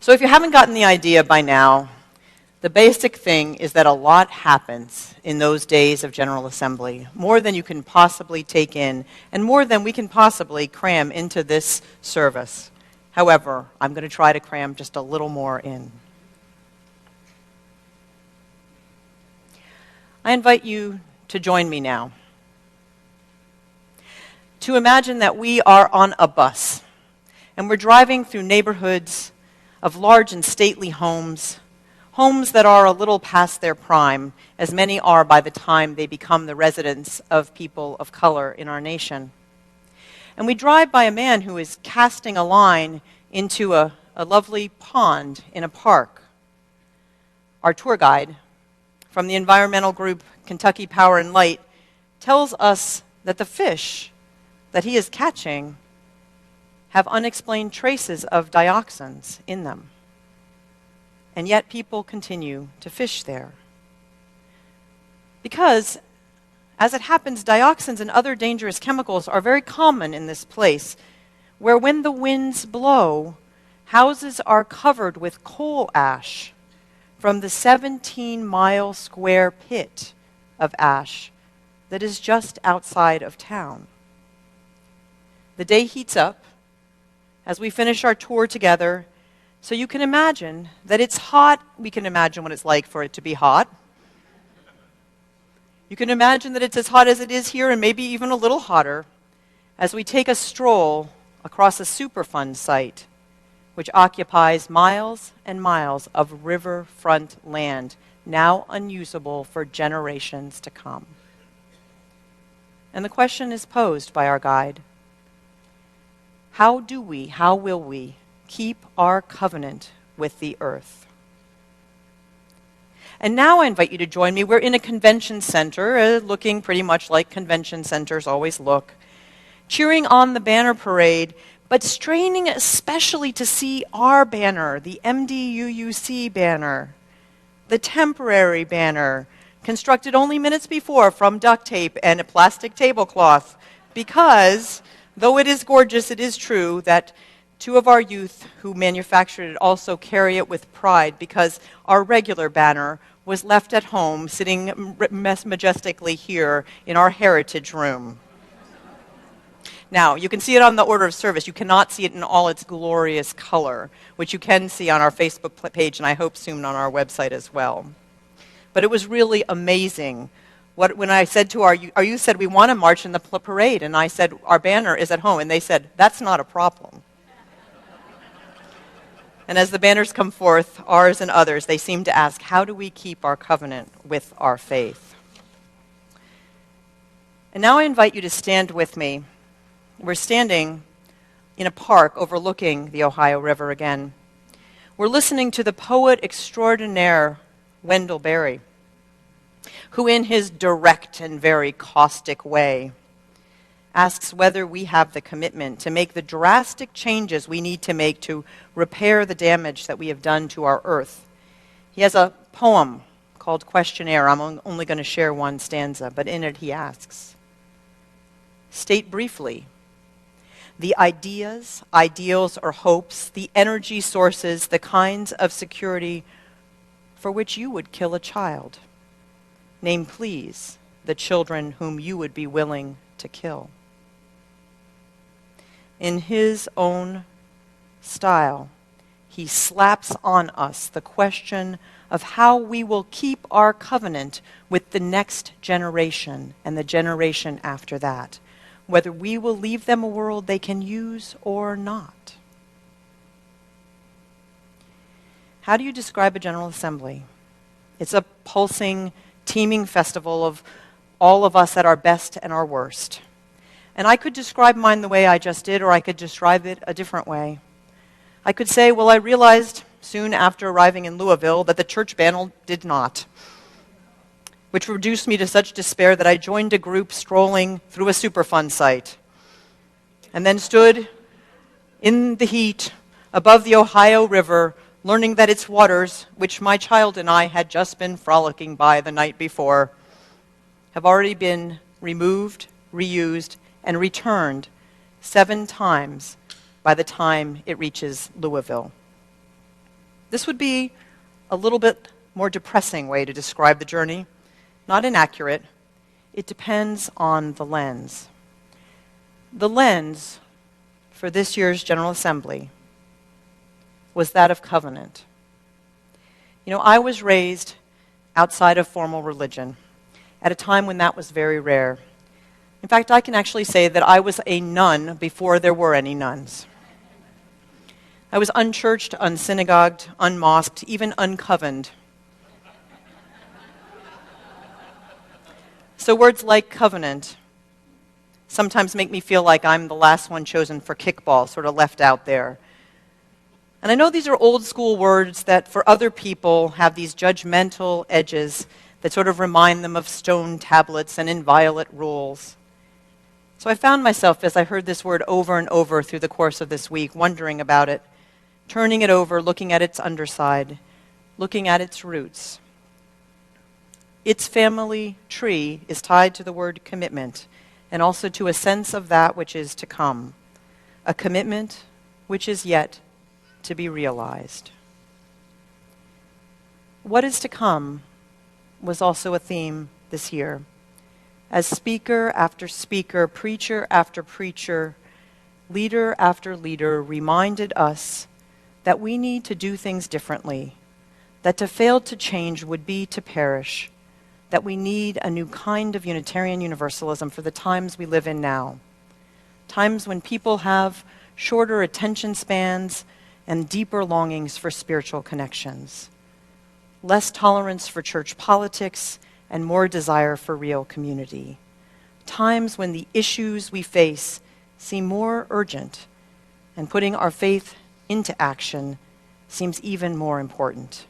So if you haven't gotten the idea by now, the basic thing is that a lot happens in those days of General Assembly, more than you can possibly take in, and more than we can possibly cram into this service. However, I'm going to try to cram just a little more in. I invite you to join me now. To imagine that we are on a bus, and we're driving through neighborhoods of large and stately homes, homes that are a little past their prime, as many are by the time they become the residence of people of color in our nation. And we drive by a man who is casting a line into a lovely pond in a park. Our tour guide from the environmental group Kentucky Power and Light tells us that the fish that he is catching have unexplained traces of dioxins in them. And yet people continue to fish there. Because, as it happens, dioxins and other dangerous chemicals are very common in this place, where when the winds blow, houses are covered with coal ash from the 17-mile square pit of ash that is just outside of town. The day heats up as we finish our tour together, so you can imagine that it's hot. We can imagine what it's like for it to be hot. You can imagine that it's as hot as it is here, and maybe even a little hotter, as we take a stroll across a Superfund site, which occupies miles and miles of riverfront land, now unusable for generations to come. And the question is posed by our guide: how will we keep our covenant with the earth? And now I invite you to join me. We're in a convention center, looking pretty much like convention centers always look, cheering on the banner parade, but straining especially to see our banner, the MDUUC banner, the temporary banner, constructed only minutes before from duct tape and a plastic tablecloth, because though it is gorgeous, it is true that two of our youth who manufactured it also carry it with pride, because our regular banner was left at home, sitting majestically here in our heritage room. Now, you can see it on the order of service. You cannot see it in all its glorious color, which you can see on our Facebook page, and I hope soon on our website as well. But it was really amazing. When I said to our youth said, we want to march in the parade, and I said, our banner is at home, and they said, that's not a problem. And as the banners come forth, ours and others, they seem to ask, how do we keep our covenant with our faith? And now I invite you to stand with me. We're standing in a park overlooking the Ohio River again. We're listening to the poet extraordinaire, Wendell Berry, who in his direct and very caustic way asks whether we have the commitment to make the drastic changes we need to make to repair the damage that we have done to our earth. He has a poem called Questionnaire. I'm only going to share one stanza, but in it he asks, state briefly the ideas, ideals, or hopes, the energy sources, the kinds of security for which you would kill a child. Name, please, the children whom you would be willing to kill. In his own style, he slaps on us the question of how we will keep our covenant with the next generation and the generation after that, whether we will leave them a world they can use or not. How do you describe a General Assembly? It's a pulsing, teeming festival of all of us at our best and our worst. And I could describe mine the way I just did, or I could describe it a different way. I could say, well, I realized soon after arriving in Louisville that the church band did not, which reduced me to such despair that I joined a group strolling through a Superfund site, and then stood in the heat above the Ohio River, learning that its waters, which my child and I had just been frolicking by the night before, have already been removed, reused, and returned 7 times by the time it reaches Louisville. This would be a little bit more depressing way to describe the journey. Not inaccurate. It depends on the lens. The lens for this year's General Assembly was that of covenant. You know, I was raised outside of formal religion at a time when that was very rare. In fact, I can actually say that I was a nun before there were any nuns. I was unchurched, unsynagogued, unmosqued, even uncovened. So words like covenant sometimes make me feel like I'm the last one chosen for kickball, sort of left out there. And I know these are old school words that for other people have these judgmental edges that sort of remind them of stone tablets and inviolate rules. So I found myself, as I heard this word over and over through the course of this week, wondering about it, turning it over, looking at its underside, looking at its roots. Its family tree is tied to the word commitment and also to a sense of that which is to come, a commitment which is yet to be realized. What is to come was also a theme this year. As speaker after speaker, preacher after preacher, leader after leader reminded us that we need to do things differently, that to fail to change would be to perish, that we need a new kind of Unitarian Universalism for the times we live in now. Times when people have shorter attention spans and deeper longings for spiritual connections. Less tolerance for church politics and more desire for real community. Times when the issues we face seem more urgent and putting our faith into action seems even more important.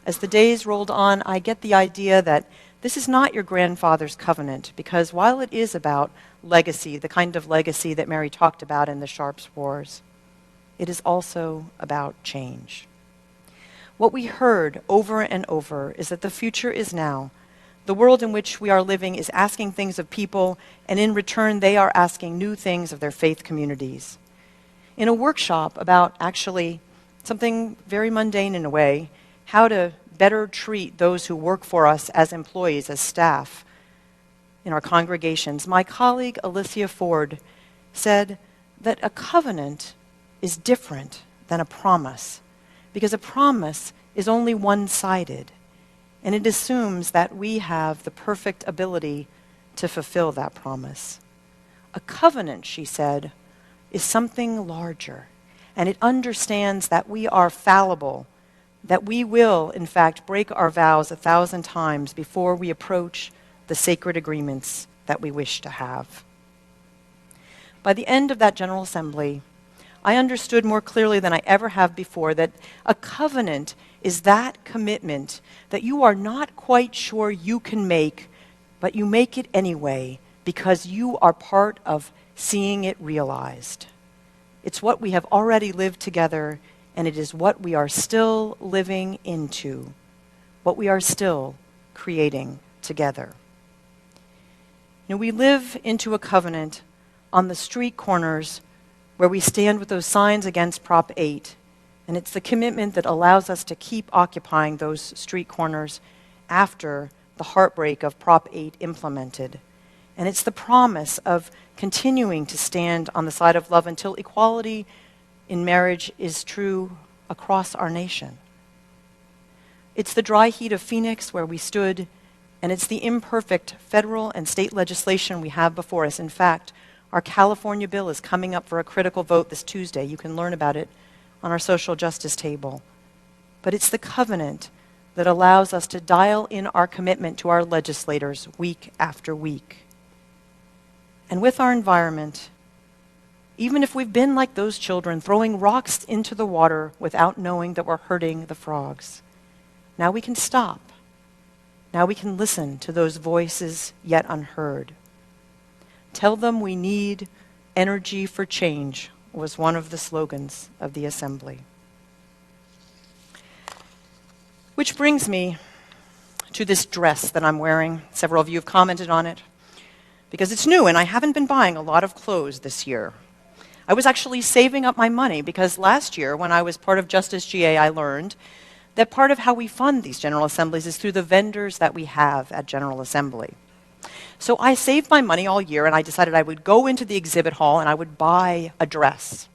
As the days rolled on, I get the idea that this is not your grandfather's covenant, because while it is about legacy, the kind of legacy that Mary talked about in the Sharps Wars, it is also about change. What we heard over and over is that the future is now. The world in which we are living is asking things of people, and in return they are asking new things of their faith communities. In a workshop about actually something very mundane in a way, how to better treat those who work for us as employees, as staff in our congregations, my colleague Alicia Ford said that a covenant is different than a promise, because a promise is only one-sided, and it assumes that we have the perfect ability to fulfill that promise. A covenant, she said, is something larger, and it understands that we are fallible, that we will, in fact, break our vows 1,000 times before we approach the sacred agreements that we wish to have. By the end of that General Assembly, I understood more clearly than I ever have before that a covenant is that commitment that you are not quite sure you can make, but you make it anyway because you are part of seeing it realized. It's what we have already lived together, and it is what we are still living into, what we are still creating together. You know, we live into a covenant on the street corners where we stand with those signs against Prop 8, and it's the commitment that allows us to keep occupying those street corners after the heartbreak of Prop 8 implemented. And it's the promise of continuing to stand on the side of love until equality in marriage is true across our nation. It's the dry heat of Phoenix where we stood, and it's the imperfect federal and state legislation we have before us. In fact, our California bill is coming up for a critical vote this Tuesday. You can learn about it on our social justice table. But it's the covenant that allows us to dial in our commitment to our legislators week after week. And with our environment, even if we've been like those children throwing rocks into the water without knowing that we're hurting the frogs, now we can stop. Now we can listen to those voices yet unheard. Tell them we need energy for change was one of the slogans of the assembly. Which brings me to this dress that I'm wearing. Several of you have commented on it because it's new and I haven't been buying a lot of clothes this year. I was actually saving up my money because last year when I was part of Justice GA, I learned that part of how we fund these General Assemblies is through the vendors that we have at General Assembly. So I saved my money all year and I decided I would go into the exhibit hall and I would buy a dress.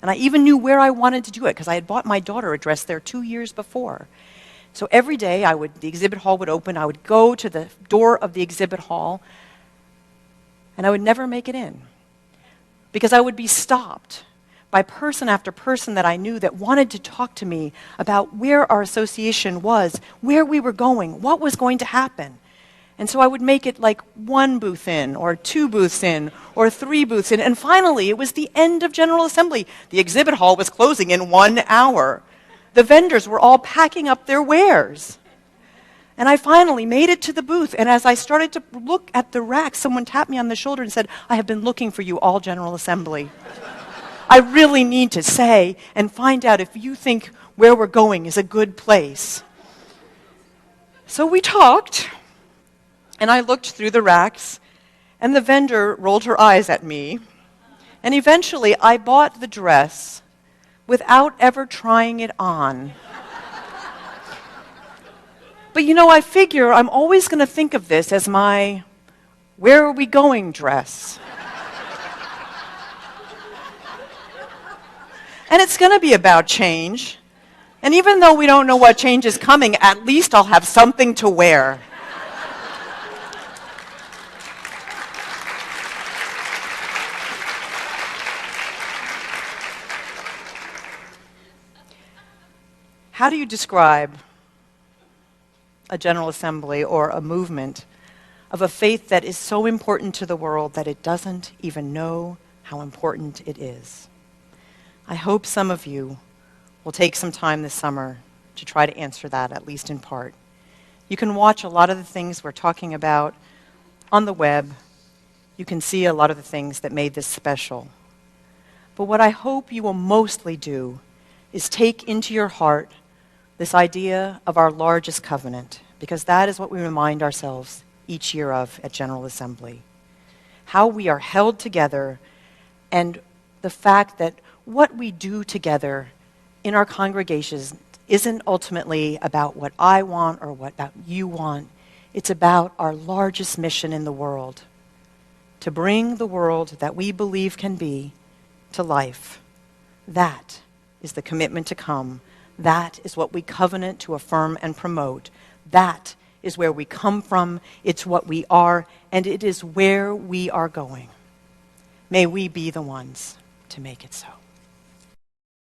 And I even knew where I wanted to do it because I had bought my daughter a dress there 2 years before. So every day the exhibit hall would open, I would go to the door of the exhibit hall and I would never make it in because I would be stopped by person after person that I knew that wanted to talk to me about where our association was, where we were going, what was going to happen. And so I would make it like 1 booth in, or 2 booths in, or 3 booths in, and finally it was the end of General Assembly. The exhibit hall was closing in 1 hour. The vendors were all packing up their wares. And I finally made it to the booth, and as I started to look at the rack, someone tapped me on the shoulder and said, "I have been looking for you all General Assembly. I really need to say and find out if you think where we're going is a good place." So we talked, and I looked through the racks, and the vendor rolled her eyes at me, and eventually I bought the dress without ever trying it on. But you know, I figure I'm always going to think of this as my "where are we going" dress. And it's going to be about change. And even though we don't know what change is coming, at least I'll have something to wear. How do you describe a General Assembly or a movement of a faith that is so important to the world that it doesn't even know how important it is? I hope some of you will take some time this summer to try to answer that, at least in part. You can watch a lot of the things we're talking about on the web. You can see a lot of the things that made this special. But what I hope you will mostly do is take into your heart this idea of our largest covenant, because that is what we remind ourselves each year of at General Assembly. How we are held together, and the fact that what we do together in our congregations isn't ultimately about what I want or what you want. It's about our largest mission in the world, to bring the world that we believe can be to life. That is the commitment to come. That is what we covenant to affirm and promote. That is where we come from. It's what we are, and it is where we are going. May we be the ones to make it so.